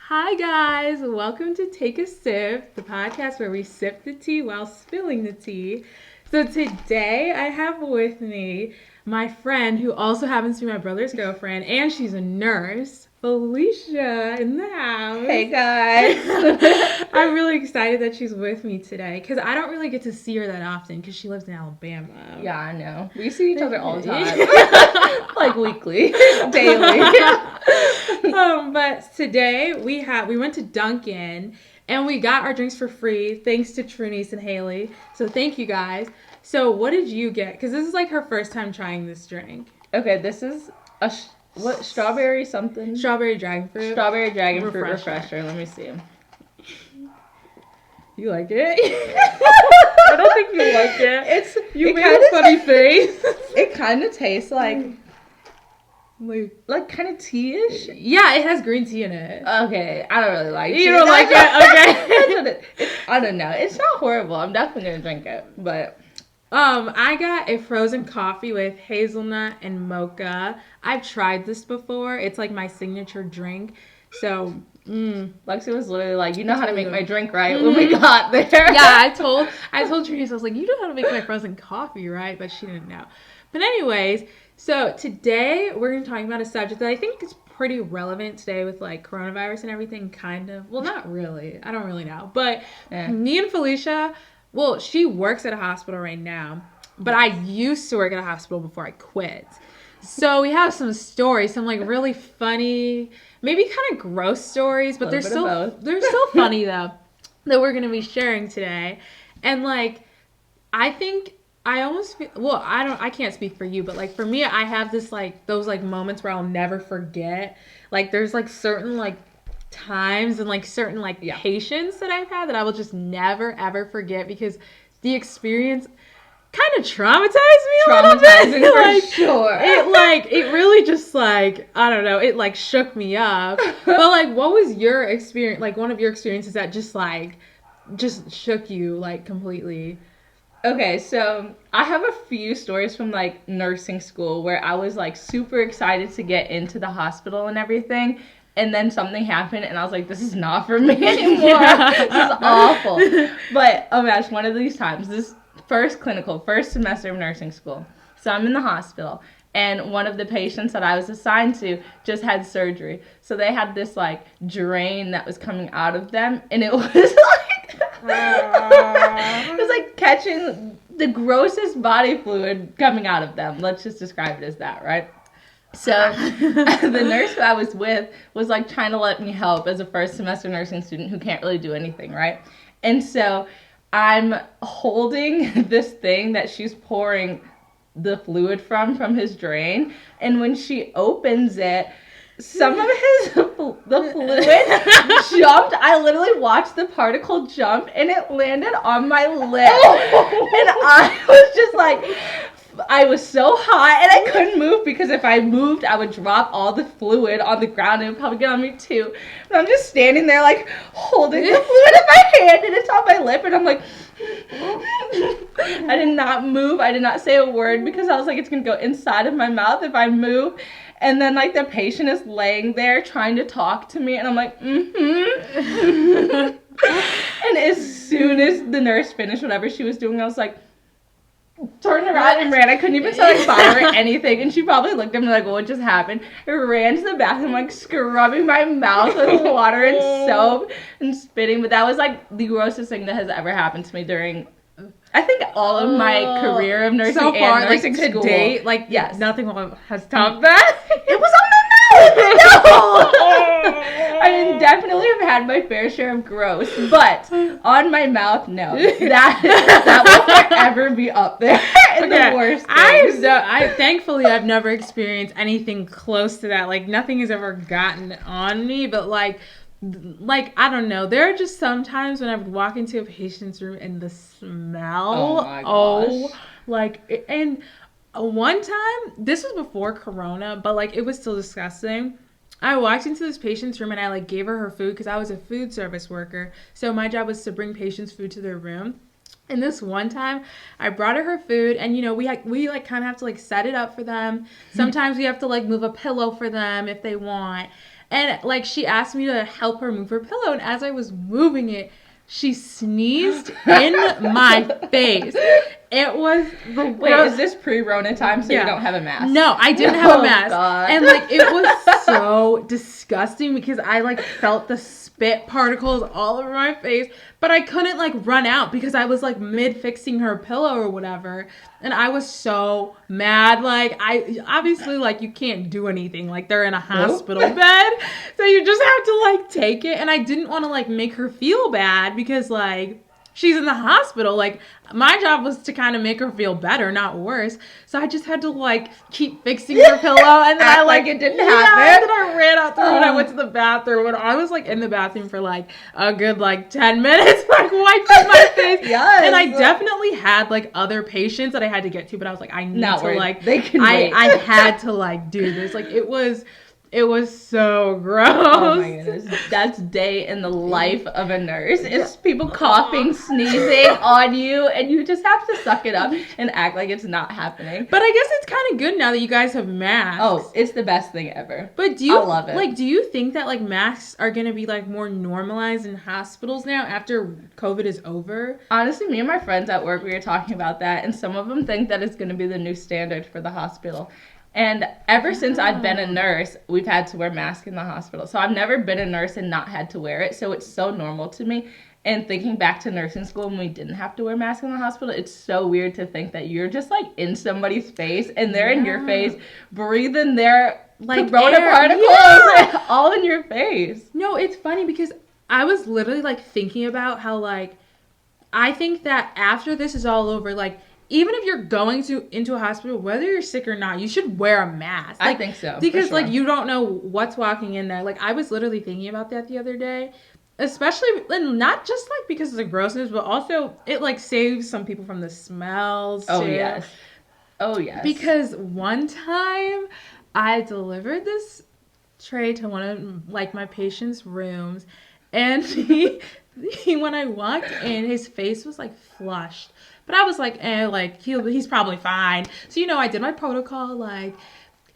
Hi guys, welcome to Take a Sip, the podcast where we sip the tea while spilling the tea. So today I have with me my friend who also happens to be my brother's girlfriend, and she's a nurse, Phylicia, in the house. Hey guys. I'm really excited that she's with me today because I don't really get to see her that often because she lives in Alabama. Yeah, I know. We see each other all the time. Like weekly, daily. But today we went to Dunkin' and we got our drinks for free thanks to Trinice and Haley. So thank you guys. So what did you get? Because this is like her first time trying this drink. Okay, this is a strawberry something? Strawberry dragon fruit. Strawberry dragon fruit refresher. Let me see. You like it? I don't think you like it. You made a funny face. It kind of tastes like kind of tea-ish. Yeah, it has green tea in it. Okay, I don't really like it. You don't like it? Okay. I don't know. It's not horrible. I'm definitely gonna drink it, but. I got a frozen coffee with hazelnut and mocha. I've tried this before. It's like my signature drink. So, Lexi was literally like, "You know how to make my drink, right?" When we got there. Yeah, I told Teresa, I was like, "You know how to make my frozen coffee, right?" But she didn't know. But anyways, so today we're going to talk about a subject that I think is pretty relevant today with like coronavirus and everything, kind of. Well, not really. I don't really know. But me and Phylicia, well, she works at a hospital right now, but I used to work at a hospital before I quit. So we have some stories, some like really funny, maybe kind of gross stories, but they're still funny though, that we're going to be sharing today. And like, I think I almost feel, well, I can't speak for you, but like for me, I have this like, those like moments where I'll never forget. Like there's like certain like times and like certain like patients that I've had that I will just never ever forget because the experience kind of traumatized me a little bit. Like, for sure. It really just like, I don't know, it like shook me up. But like, what was your experience, like one of your experiences that just shook you like completely? Okay, so I have a few stories from like nursing school where I was like super excited to get into the hospital and everything. And then something happened and I was like, this is not for me anymore. This is awful. But imagine one of these times, this first semester of nursing school. So I'm in the hospital and one of the patients that I was assigned to just had surgery. So they had this like drain that was coming out of them and it was like, it was like catching the grossest body fluid coming out of them. Let's just describe it as that, right? So the nurse who I was with was like trying to let me help as a first semester nursing student who can't really do anything, right? And so I'm holding this thing that she's pouring the fluid from his drain, and when she opens it, some of the fluid jumped. I literally watched the particle jump and it landed on my lip. And I was just like, I was so hot and I couldn't move because if I moved, I would drop all the fluid on the ground and it would probably get on me too. And I'm just standing there like holding the fluid in my hand and it's on my lip and I'm like, I did not move. I did not say a word because I was like, it's going to go inside of my mouth if I move. And then like the patient is laying there trying to talk to me and I'm like, And as soon as the nurse finished whatever she was doing, I was like, turned around and ran. I couldn't even say like bye or anything. And she probably looked at me like, what just happened? I ran to the bathroom like scrubbing my mouth with water and soap and spitting. But that was like the grossest thing that has ever happened to me during, I think, all of my career of nursing so far, and nursing like, school. To date, like, yes, nothing has topped that. It was on my mouth. No. I mean, definitely have had my fair share of gross, but on my mouth, no. That will forever be up there in the worst things. Thankfully, I've never experienced anything close to that. Like, nothing has ever gotten on me, but like I don't know. There are just some times when I would walk into a patient's room and the smell. Oh my gosh. And one time, this was before Corona, but like it was still disgusting. I walked into this patient's room and I like gave her food because I was a food service worker. So my job was to bring patients food to their room. And this one time, I brought her food, and you know we like kind of have to like set it up for them. Sometimes we have to like move a pillow for them if they want. And like she asked me to help her move her pillow, and as I was moving it, she sneezed in my face. It was the worst. Wait, is this pre-Rona time so you don't have a mask? No, I didn't have a mask. God. And like it was so disgusting because I like felt the spit particles all over my face, but I couldn't like run out because I was like mid fixing her pillow or whatever. And I was so mad. Like I obviously like you can't do anything. Like they're in a hospital bed. So you just have to like take it. And I didn't want to like make her feel bad because like she's in the hospital. Like my job was to kind of make her feel better, not worse. So I just had to like keep fixing her pillow, and then I like it didn't happen. And then I ran out the room and I went to the bathroom, and I was like in the bathroom for like a good like 10 minutes, like wiping my face. Yes. And I definitely had like other patients that I had to get to, but I was like, I need to like they can wait. I had to like do this. Like it was so gross. Oh my goodness. That's day in the life of a nurse. It's people coughing, sneezing on you, and you just have to suck it up and act like it's not happening. But I guess it's kind of good now that you guys have masks. Oh, it's the best thing ever. But do you I love it. Like, do you think that like masks are gonna be like more normalized in hospitals now after COVID is over? Honestly, me and my friends at work, we were talking about that, and some of them think that it's gonna be the new standard for the hospital. And ever since I've been a nurse, we've had to wear masks in the hospital. So I've never been a nurse and not had to wear it. So it's so normal to me. And thinking back to nursing school when we didn't have to wear masks in the hospital, it's so weird to think that you're just like in somebody's face and they're in your face, breathing their like corona particles all in your face. No, it's funny because I was literally like thinking about how like I think that after this is all over, like even if you're going into a hospital, whether you're sick or not, you should wear a mask. Like, I think so. Because like you don't know what's walking in there. Like I was literally thinking about that the other day. Especially, and not just like because of the grossness, but also it like saves some people from the smells too. Oh yes. Because one time I delivered this tray to one of like my patient's rooms, and he when I walked in, his face was like flushed. But I was like, like he's probably fine. So I did my protocol, like,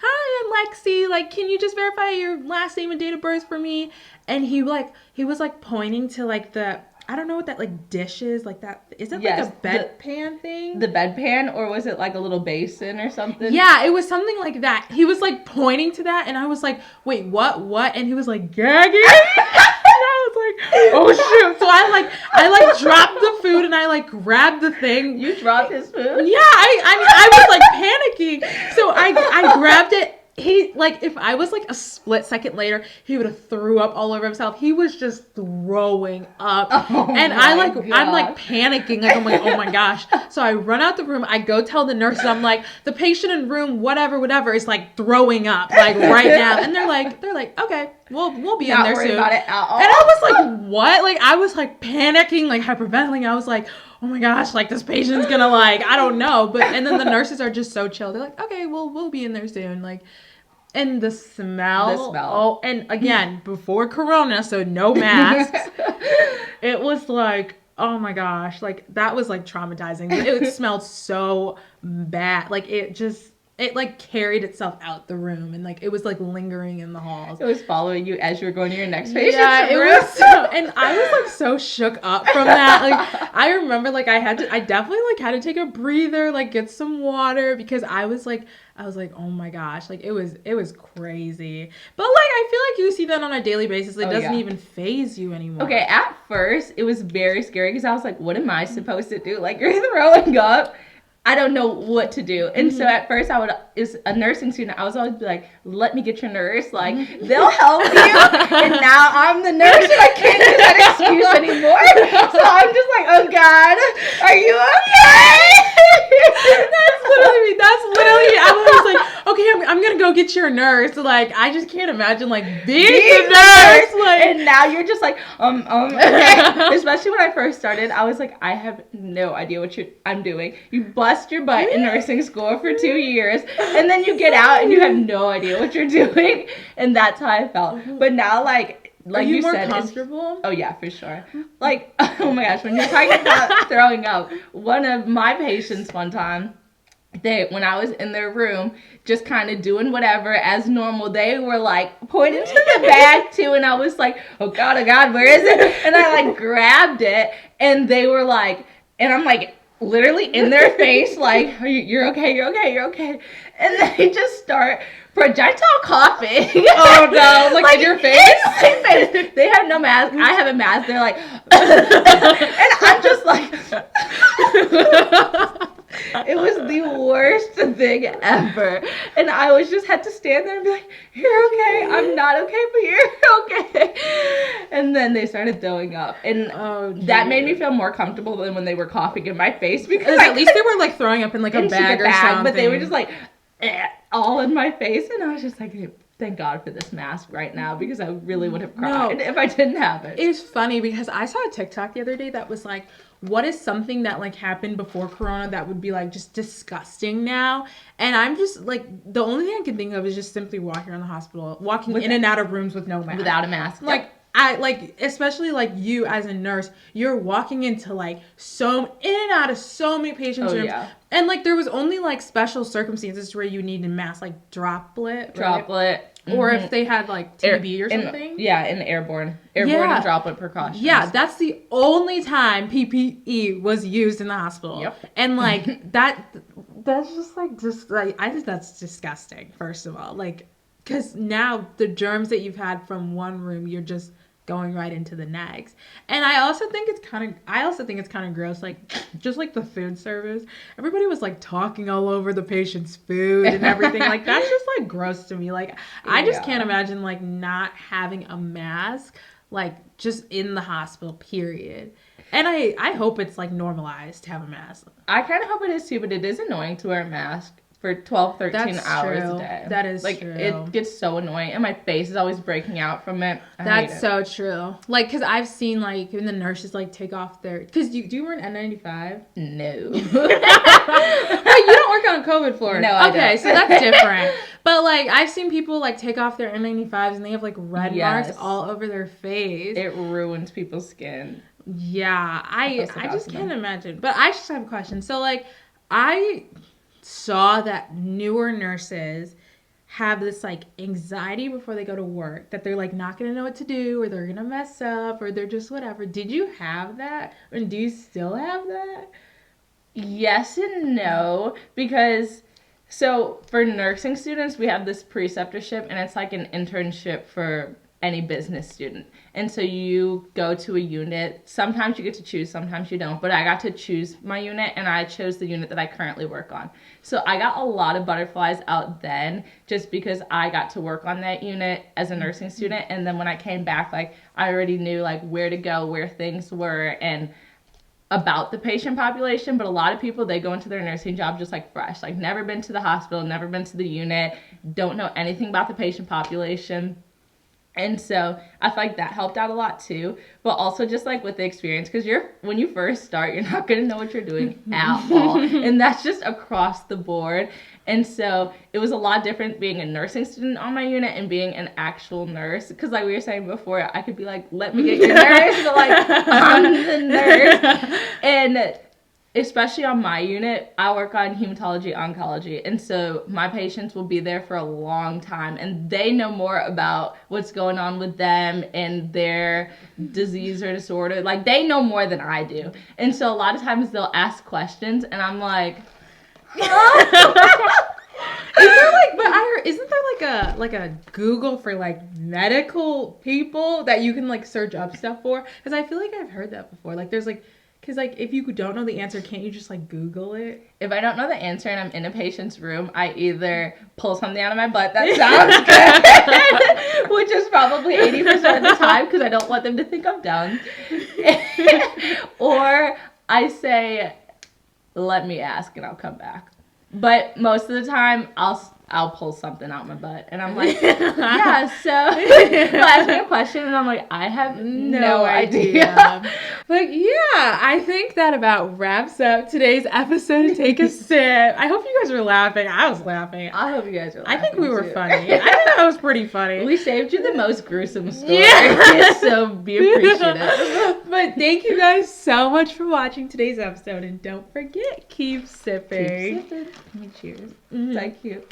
hi, I'm Lexi. Like, can you just verify your last name and date of birth for me? And he was like pointing to like I don't know what that like dish is, like that. Is it like a bedpan thing? The bedpan, or was it like a little basin or something? Yeah, it was something like that. He was like pointing to that, and I was like, wait, what? And he was like gagging. I was like, oh shoot. So I dropped the food and I like grabbed the thing. You dropped his food? Yeah, I was like panicking. So I grabbed it. He like if I was like a split second later, he would have threw up all over himself. He was just throwing up. And I'm like panicking, like I'm like, oh my gosh. So I run out the room, I go tell the nurses, I'm like, the patient in room whatever is like throwing up like right now. And they're like, okay, we'll be in there soon. About it at all. And I was like, what? Like I was like panicking, like hyperventilating. I was like, oh my gosh, like this patient's gonna like, I don't know. And then the nurses are just so chill. They're like, okay, we'll be in there soon. Like, and the smell. Oh, and again, before Corona, so no masks. It was like, oh my gosh, like that was like traumatizing. It smelled so bad. Like it like carried itself out the room, and like it was like lingering in the halls. It was following you as you were going to your next patient. Yeah, it was so, and I was like so shook up from that. Like I remember like I definitely like had to take a breather, like get some water, because I was like, oh my gosh, like it was crazy. But like I feel like you see that on a daily basis. It doesn't even faze you anymore. Okay, at first it was very scary because I was like, what am I supposed to do? Like you're throwing up. I don't know what to do. And so at first as a nursing student, I was always be like, let me get your nurse. Like, they'll help you. And now I'm the nurse and I can't use that excuse anymore. So I'm just like, oh God, are you okay? That's literally, I was like, okay, I'm going to go get your nurse. Like, I just can't imagine like being the nurse. Like, and now you're just like, okay. Especially when I first started, I was like, I have no idea what I'm doing. You bust your butt in nursing school for 2 years, and then you get out and you have no idea what you're doing, and that's how I felt. But now, like you more said, comfortable? Oh yeah, for sure. Like, oh my gosh, when you're talking about throwing up, one of my patients one time, when I was in their room, just kind of doing whatever as normal, they were like pointing to the bag too, and I was like, oh God, where is it? And I like grabbed it, and they were like, and I'm like literally in their face, like, you're okay, and they just start projectile coughing. Oh no, like in your face? In my face. They have no mask. I have a mask. They're like, and I'm just like, it was the worst thing ever. And I was just had to stand there and be like, you're okay. I'm not okay, but you're okay. And then they started throwing up. And that made me feel more comfortable than when they were coughing in my face, because at least they were like throwing up in like a bag or something. But they were just like, all in my face. And I was just like, thank God for this mask right now, because I really would have cried if I didn't have it. It's funny because I saw a TikTok the other day that was like, what is something that like happened before Corona that would be like just disgusting now? And I'm just like, the only thing I can think of is just simply walking around the hospital, walking in and out of rooms with no mask. Without a mask. Like, I like, especially like you as a nurse, you're walking into like in and out of so many patients' rooms. Yeah. And like there was only like special circumstances where you need a mask, like droplet. Mm-hmm. Or if they had like TB or something. In airborne and droplet precautions. Yeah, that's the only time PPE was used in the hospital. Yep. And like that's just like I think that's disgusting, first of all. Like, because now the germs that you've had from one room, you're just going right into the next. And I also think it's kind of gross, like just like the food service, everybody was like talking all over the patient's food and everything. Like that's just like gross to me. Like I just can't imagine like not having a mask, like just in the hospital, period. And I hope it's like normalized to have a mask. I kind of hope it is too, but it is annoying to wear a mask for 12, 13 hours a day. That is like, true. It gets so annoying, and my face is always breaking out from it. That's so true. Like, because I've seen, like, even the nurses, like, take off their... Because do you wear an N95? No. Wait, you don't work on a COVID floor? No, I Okay, don't. so that's different. But, like, I've seen people, like, take off their N95s, and they have, like, red marks all over their face. It ruins people's skin. Yeah, I just can't imagine. But I just have a question. So, like, I saw that newer nurses have this like anxiety before they go to work, that they're like not gonna know what to do, or they're gonna mess up, or they're just whatever. Did you have that, or do you still have that? Yes and no, because so for nursing students we have this preceptorship, and it's like an internship for any business student. And so you go to a unit. Sometimes you get to choose, sometimes you don't. But I got to choose my unit, and I chose the unit that I currently work on. So I got a lot of butterflies out then, just because I got to work on that unit as a nursing student. And then when I came back, like I already knew like where to go, where things were, and about the patient population. But a lot of people, they go into their nursing job just like fresh, like never been to the hospital, never been to the unit, don't know anything about the patient population. And so I feel like that helped out a lot too, but also just like with the experience, because when you first start, you're not going to know what you're doing at all. And that's just across the board. And so it was a lot different being a nursing student on my unit and being an actual nurse. Because like we were saying before, I could be like, let me get your nurse, but like I'm the nurse. And especially on my unit, I work on hematology oncology, and so my patients will be there for a long time, and they know more about what's going on with them and their disease or disorder. Like they know more than I do, and so a lot of times they'll ask questions, and I'm like, huh? Isn't there like a Google for like medical people that you can like search up stuff for? Because I feel like I've heard that before. Like there's like, because, like, if you don't know the answer, can't you just, like, Google it? If I don't know the answer and I'm in a patient's room, I either pull something out of my butt that sounds good, which is probably 80% of the time because I don't want them to think I'm dumb, or I say, let me ask and I'll come back. But most of the time, I'll pull something out my butt, and I'm like, yeah, so they'll ask me a question, and I'm like, I have no idea. Like, yeah, I think that about wraps up today's episode of Take a Sip. I hope you guys were laughing. I was laughing. I hope you guys were laughing. I think we were funny. I think that was pretty funny. We saved you the most gruesome story. Yeah. So be appreciative. But thank you guys so much for watching today's episode. And don't forget, keep sipping. Keep sipping. Cheers. Thank you.